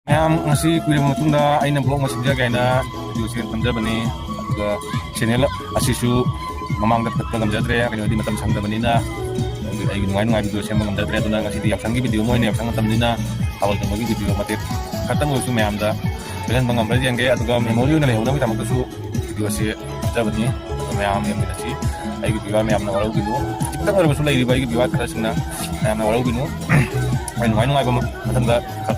ꯃꯌꯥꯝ ꯉꯁꯤ ꯀꯨꯏꯔꯕ ꯃꯇꯨꯡꯗ ꯑꯩꯅ ꯕ꯭ꯂꯣꯛ ꯑꯃ ꯁꯦꯝꯖꯒꯦ ꯍꯥꯏꯅ ꯚꯤꯗꯤꯑꯣꯁꯦ ꯊꯝꯖꯕꯅꯤ ꯑꯗꯨꯒ ꯆꯦꯅꯦꯜ ꯑꯁꯤꯁꯨ ꯃꯃꯥꯡꯗ ꯐꯠꯄ ꯉꯝꯖꯗ꯭ꯔꯦ ꯀꯩꯅꯣꯗꯤ ꯃꯇꯝ ꯁꯪꯗꯕꯅꯤꯅ ꯑꯩꯒꯤ ꯅꯨꯡꯉꯥꯏ ꯚꯤꯗꯤꯑꯣ ꯁꯦꯝꯕ ꯉꯝꯖꯗ꯭ꯔꯦ ꯑꯗꯨꯅ ꯉꯁꯤꯗꯤ ꯌꯥꯎꯁꯪꯒꯤ ꯚꯤꯗꯤꯑꯣ ꯑꯃ ꯑꯣꯏꯅ ꯌꯥꯎꯁꯪ ꯃꯇꯝꯅꯤꯅ ꯊꯥꯕꯜ ꯆꯣꯡꯕꯒꯤ ꯚꯤꯗꯤꯑꯣ ꯃꯇꯦꯛ ꯈꯛꯇꯪ ꯑꯣꯏꯔꯁꯨ ꯃꯌꯥꯝꯗ ꯂꯣꯏꯍꯟꯕ ꯉꯝꯕ꯭ꯔꯥ ꯌꯦꯡꯒꯦ ꯑꯗꯨꯒ ꯃꯦꯃꯣꯔꯤ ꯑꯣꯏꯅ ꯂꯩꯍꯧꯅꯕꯒꯤꯗꯃꯛꯇꯁꯨ ꯚꯤꯗꯤꯑꯣꯁꯤ ꯊꯝꯖꯕꯅꯤ ꯃꯌꯥꯝ ꯌꯦꯡꯃꯤꯟꯅꯁꯤ ꯑꯩꯒꯤ ꯕꯤꯋꯥꯔ ꯃꯌꯥꯝꯅ ꯋꯥꯔꯧꯕꯤꯅꯨ ꯈꯤꯇꯪ ꯑꯣꯏꯔꯕꯁꯨ ꯂꯩꯔꯤꯕ ꯑꯩꯒꯤ ꯕꯤꯋꯥꯔ ꯈꯔꯁꯤꯡꯅ ꯃꯌꯥꯝꯅ ꯋꯥꯔꯧꯕꯤꯅꯨ ꯑꯩ ꯅꯨꯡꯉꯥꯏꯕ ꯃꯊꯪꯗ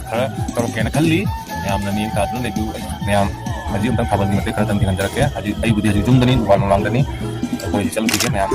ꯈꯔ ꯇꯧꯔꯛꯀꯦꯅ ꯈꯜꯂꯤ ꯃꯌꯥꯝꯅ ꯃꯤꯠꯌꯦꯡ ꯇꯥꯗꯨꯅ ꯂꯩꯕꯤꯌꯨ ꯃꯌꯥꯝ ꯍꯧꯖꯤꯛ ꯑꯃꯨꯛꯇꯪ ꯊꯥꯕꯜꯒꯤ ꯃꯇꯦꯛ ꯈꯔꯇꯪ ꯌꯦꯡꯍꯟꯖꯔꯛꯀꯦ ꯑꯩꯕꯨꯗꯤ ꯍꯧꯖꯤꯛ ꯌꯨꯝꯗꯅꯤ ꯗꯨꯀꯥꯟ ꯃꯃꯥꯡꯗꯅꯤ ꯑꯩꯈꯣꯏ ꯆꯠꯂꯨꯈꯤꯒꯦ ꯃꯌꯥꯝ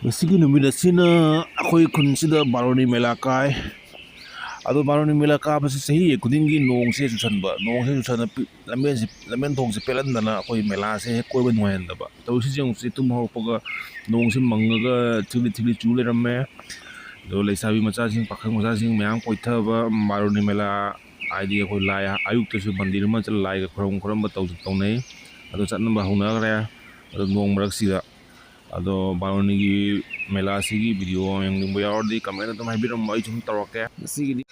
ꯉꯁꯤꯒꯤ ꯅꯨꯃꯤꯠ ꯑꯁꯤꯅ ꯑꯩꯈꯣꯏ ꯈꯨꯟꯁꯤꯗ ꯕꯥꯔꯨꯅꯤ ꯃꯦꯂꯥ ꯀꯥꯏ ꯑꯗꯣ ꯕꯥꯔꯨꯅꯤ ꯃꯦꯂꯥ ꯀꯥꯕꯁꯤ ꯆꯍꯤ ꯈꯨꯗꯤꯡꯒꯤ ꯅꯣꯡꯁꯦ ꯆꯨꯁꯟꯕ ꯂꯝꯕꯦꯟ ꯊꯣꯡꯁꯦ ꯄꯦꯜꯍꯟꯗꯅ ꯑꯩꯈꯣꯏ ꯃꯦꯂꯥꯁꯦ ꯍꯦꯛ ꯀꯣꯏꯕ ꯅꯨꯡꯉꯥꯏꯍꯟꯗꯕ ꯇꯧꯔꯤꯁꯤ ꯌꯦꯡꯉꯨꯁꯤ ꯇꯨꯝ ꯍꯧꯔꯛꯄꯒ ꯅꯣꯡꯁꯦ ꯃꯪꯉꯒ ꯊꯤꯛꯂꯤ ꯊꯤꯛꯂꯤ ꯆꯨ ꯂꯩꯔꯝꯃꯦ ꯑꯗꯣ ꯂꯩꯁꯥꯕꯤ ꯃꯆꯥꯁꯤꯡ ꯄꯥꯈꯪ ꯃꯆꯥꯁꯤꯡ ꯃꯌꯥꯝ ꯀꯣꯏꯊꯕ ꯕꯥꯔꯨꯅꯤ ꯃꯦꯂꯥ ꯍꯥꯏꯗꯤ ꯑꯩꯈꯣꯏ ꯂꯥꯏ ꯑꯌꯨꯛꯇꯁꯨ ꯃꯟꯗꯤꯔ ꯑꯃ ꯆꯠꯂ ꯂꯥꯏꯒ ꯈꯨꯔꯨꯝꯕ ꯇꯧꯅꯩ ꯑꯗꯣ ꯆꯠꯅꯕ ꯍꯧꯅꯈ꯭ꯔꯦ ꯑꯗꯣ ꯅꯣꯡ ꯃꯔꯛꯁꯤꯗ ꯑꯗꯣ ꯕꯥꯔꯨꯅꯤꯒꯤ ꯃꯦꯂꯥꯁꯤꯒꯤ ꯚꯤꯗꯤꯑꯣ ꯌꯦꯡꯅꯤꯡꯕ ꯌꯥꯎꯔꯗꯤ ꯀꯃꯦꯟ ꯑꯗꯨꯝ ꯍꯥꯏꯕꯤꯔꯝꯃꯣ ꯑꯩ ꯁꯨꯝ ꯇꯧꯔꯛꯀꯦ ꯉꯁꯤꯒꯤꯗꯤ